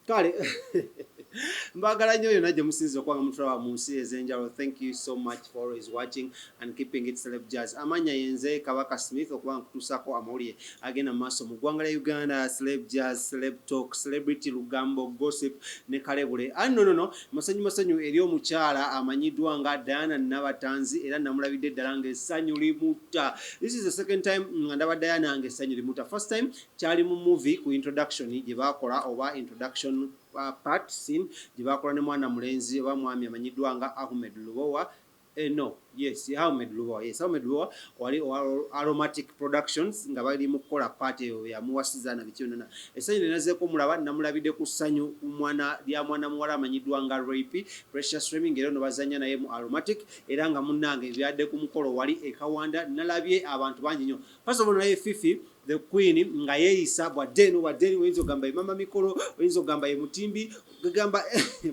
kale mbagala nnyo yonna gye musinza okwanga mutulaba mu nsi ez'enjawulo. Thank you so much for always watching and keeping it Celeb Jazz. Amanya yenze Kabaka Smith okuba nkutuusako amawulire agenda mu maaso mu ggwanga lya Uganda. Celeb Jazz, Celeb Talk, Celebrity Lugambo, Gossip ne Kalebule. No masanyu eri omukyala amanyiddwa nga Daina Nabatanzi era namulabidde ddala ng'essanyu limutta. This is the second time ndaba Daina ng'essanyu limutta. First time kyali mu movie ku introduction gye baakola oba introduction part scene gye baakola ne mwana mulenzi oba mwami amanyiddwa nga Ahmed Lubowa. Ahmed Lubowa wali Aromatic Productions nga bali mu kukola part eyo yamuwasiza na bikyonana. Essanyu linazeeko mulaba namulabidde ku ssanyu lya mwana muwala amanyiddwa nga Rape Precious Swimming era no bazanya naye mu Aromatic era nga munnange byadde ku mukolo wali ekawanda nalabye abantu bangi nnyo. First of all naye Fifi the Queen nga yeeyisa bwaddeno oyinza ogamba mama mikolo oyinza ogamba ye mutimbi gamba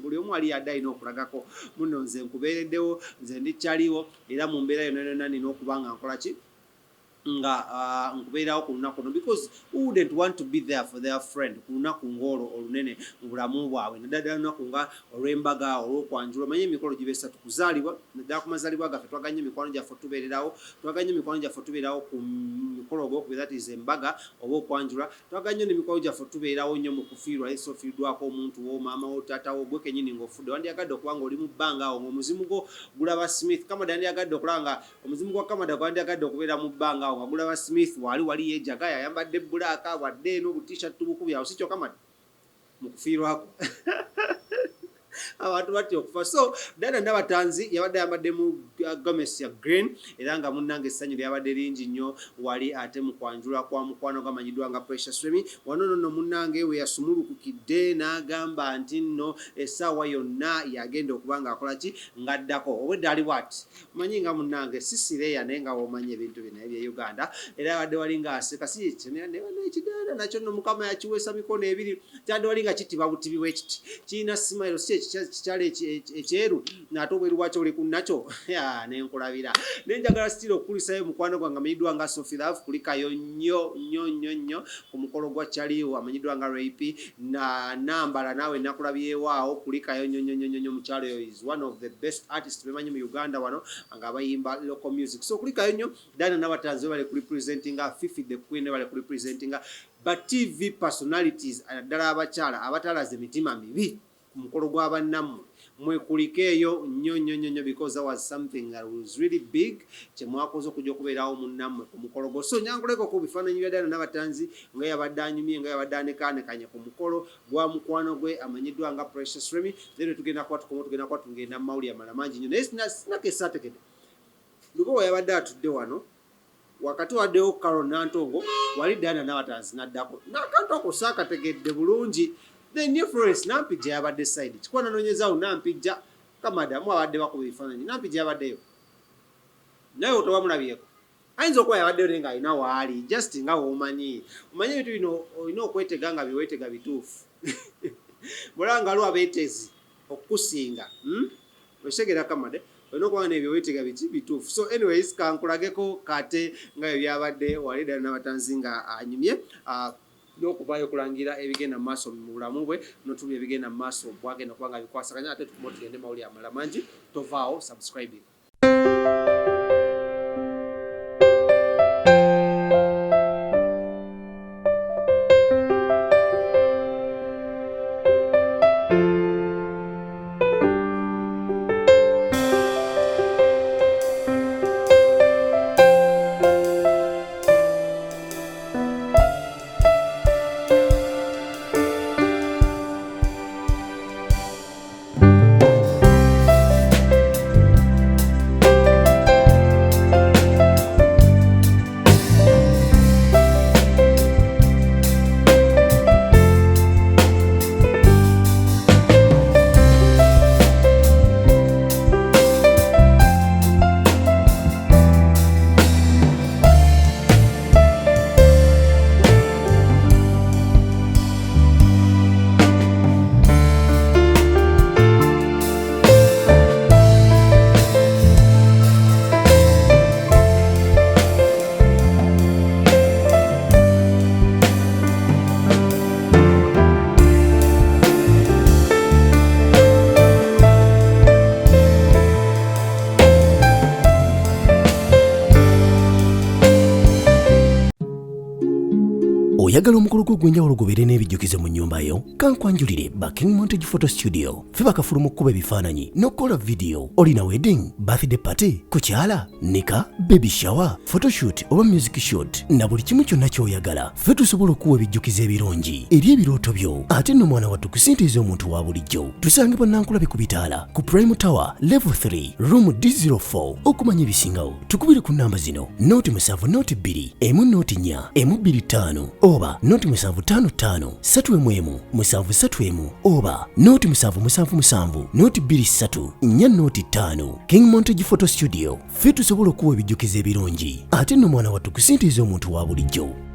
buli omu ali yadde alina okulagako muno nze nkubeereddewo nze ndikyaliwo era mu mbeera yonna nina okuba nga nkola ki nga nkubeerawo ku lunaku luno because who wouldn't want to be there for their friend ku lunaku ng'olwo olunene mu bulamu bwabwe naddala lunaku nga olw'embaga olw'okwanjula omanye emikolo gibeesa tukuzaalibwa naddala ku mazaalibwa gaffe twaganye emikwano gyaffe tubeerawo ku mikolo ogwokubiri that is embaga oba okwanjula twaganye n'emikwano gyaffe tubeerawo nnyo mu kufiirwa esi ofiiriddwako omuntu wo maama wo taata wo gwe kennyini ng'ofudde wandiyagadde okuba nga oli mu bbanga awo ng'omuzimu gwo gulaba Smith Kamada yandiyagadde okulaba nga omuzimu gwa Kamada gwandiyagadde okubeera mu bbanga awo nga gulaba Smith wali yeejaga yayambadde bbulaaka wadde n'obutishat bukubi awo si kyokka mati mu kufiirwako abantu batya okufa. So Daina Nabatanzi yabadde ayambadde mu gomesi ya green era nga munnange essanyu lyabadde lingi nnyo wali ate mu kwanjula kwa mukwano gamanyiddwa nga Precious Remy wanonono munnange we yasumulukukidde n'agamba nti nno essaawa yonna yagenda okuba nga akola ki ng'addako obwedde ali bwati omanyi nga munnange sisireya naye nga womanyi ebintu bino ebya Uganda era yabadde wali nga aseka si ekidaala nakyo nno Mukama yakiweesa mikono ebiri kyadde wali nga kitiba butibi bwekiti kirina simairo si kikyalo ekyeru n'ate obweru bwakyo oli ku nakyo nenkulabira nenjagala sitira okukulisayo mukwano gwange amanyiddwa nga Sophie Love kulikayo nnyo ku mukolo gwa kyaliwo amanyiddwa nga Rape na nambala naawe nakulabyewo awo kulikayo nnyo mukyalo yo is one of the best artists bemanyi mu Uganda wano nga bayimba local music so kulikayo nnyo Daina Nabatanzi bali kurepresentinga Fifi the Queen bali kurepresentinga but TV personalities ddala abakyala abatalaze emitima mibi ku mukolo gw'abannammwe mwekulikeeyo nnyo because that was something that was really big kyemwakoze okujja okubeerawo munnammwe ku mukolo gwo so nyankuleko ku bifaananyi bya Daina Nabatanzi nga yabadde anyumye nga yabadde anekanekanye ku mukolo gwa mukwano gwe amanyiddwa nga Precious Remy then tugenda kuba tugenda mu mawulire amalala mangi nnyo naye sinakesa ategedde Lubowa yabadde atudde wano wakati waddewo Carol Nantongo wali Daina Nabatanzi naddako n'akantu ako saakategedde bulungi the new Florence nampijja yabadde side kikwana nonyezaawo nampijja Kamada mwabadde bakuba ebifaananyi nampijja yabaddeyo naye otoba mulabyeko ayinza okuba yabaddeyo naye nga alina waali just nga womanyi omanyi ebintu bino olina okwetega nga byeweetega bituufu mulaba nga lwa beetezi okukusinga okitegera Kamada olina okuba nebyeweetega bituufu so anyways kankulageko kate nga bye byabadde wali Daina Nabatanzi nga anyumye n'okuvaayo okulangira ebigenda mu maaso mu bulamu bwe n'otulya ebigenda mu maaso bwagenda okuba nga bikwasaganya ate tukuma tugende mawulire amalala mangi tovaawo subscribing oyagala omukolo gw'enjawulo gubeere n'ebijjukizo mu nnyumba yo kankwanjulire ba King Montage Photo Studio fe bakafulu mu kkuba ebifaananyi n'okukola video. Olina wedding, birthday party, kukyala, nika, baby shower, photoshoot oba music shoot na buli kimu kyonna ky'oyagala fe tusobola okuwa ebijjukizo ebirungi eri ebirooto byo ate nno mwana wattu kusintiiza omuntu wa bulijjo. Tusange Bannankulabi ku Bitaala ku Prime Tower Level 3 Room D04. Okumanya ebisingawo tukubire ku namba zino 0702 104 125 oba 0755 311 731 oba 0777 23 405. King Montage Photo Studio fe tusobola okuwa ebijjukizo ebirungi ate nno mwana wattu kusintiiza omuntu wa bulijjo.